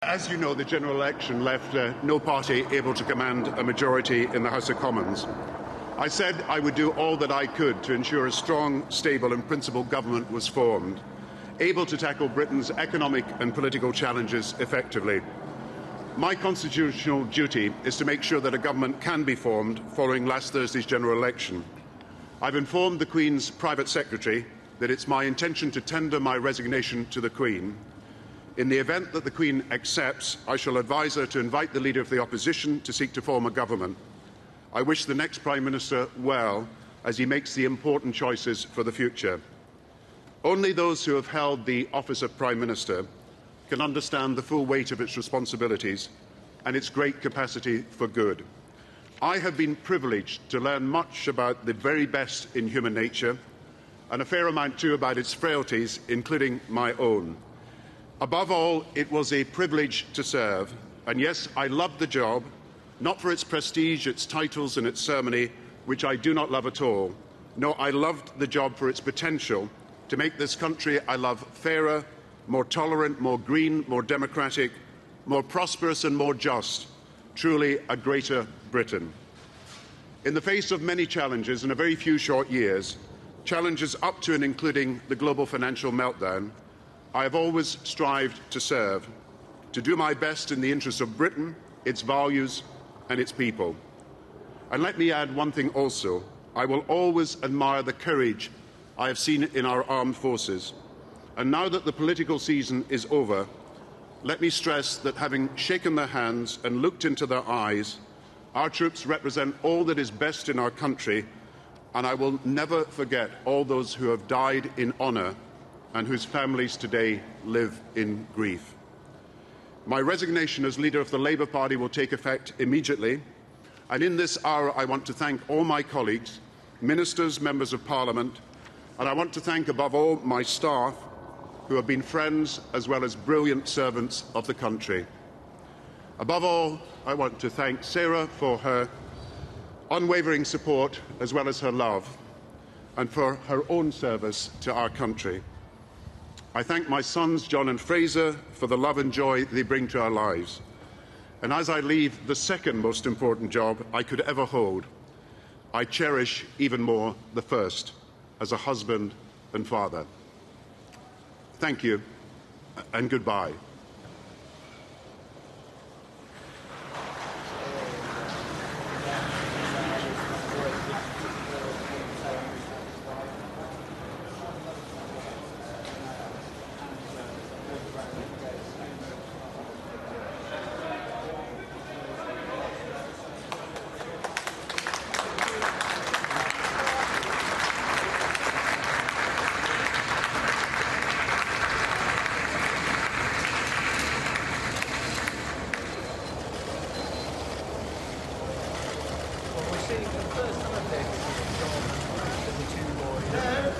As you know, the general election left no party able to command a majority in the House of Commons. I said I would do all that I could to ensure a strong, stable and principled government was formed, able to tackle Britain's economic and political challenges effectively. My constitutional duty is to make sure that a government can be formed following last Thursday's general election. I've informed the Queen's private secretary that it's my intention to tender my resignation to the Queen. In the event that the Queen accepts, I shall advise her to invite the Leader of the Opposition to seek to form a government. I wish the next Prime Minister well as he makes the important choices for the future. Only those who have held the office of Prime Minister can understand the full weight of its responsibilities and its great capacity for good. I have been privileged to learn much about the very best in human nature and a fair amount too about its frailties, including my own. Above all, it was a privilege to serve, and yes, I loved the job, not for its prestige, its titles and its ceremony, which I do not love at all. No, I loved the job for its potential to make this country I love fairer, more tolerant, more green, more democratic, more prosperous and more just, truly a greater Britain. In the face of many challenges in a very few short years, challenges up to and including the global financial meltdown, I have always strived to serve, to do my best in the interests of Britain, its values and its people. And let me add one thing also. I will always admire the courage I have seen in our armed forces. And now that the political season is over, let me stress that having shaken their hands and looked into their eyes, our troops represent all that is best in our country, and I will never forget all those who have died in honour and whose families today live in grief. My resignation as leader of the Labour Party will take effect immediately, and in this hour I want to thank all my colleagues, ministers, members of Parliament, and I want to thank above all my staff who have been friends as well as brilliant servants of the country. Above all, I want to thank Sarah for her unwavering support as well as her love and for her own service to our country. I thank my sons, John and Fraser, for the love and joy they bring to our lives. And as I leave the second most important job I could ever hold, I cherish even more the first, as a husband and father. Thank you, and goodbye.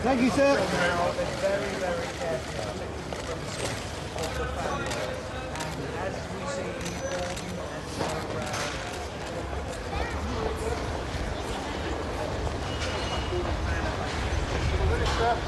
Thank you, sir. Very, very carefully from the state of the family. And as we see Gordon and Sarah Brown, Minister.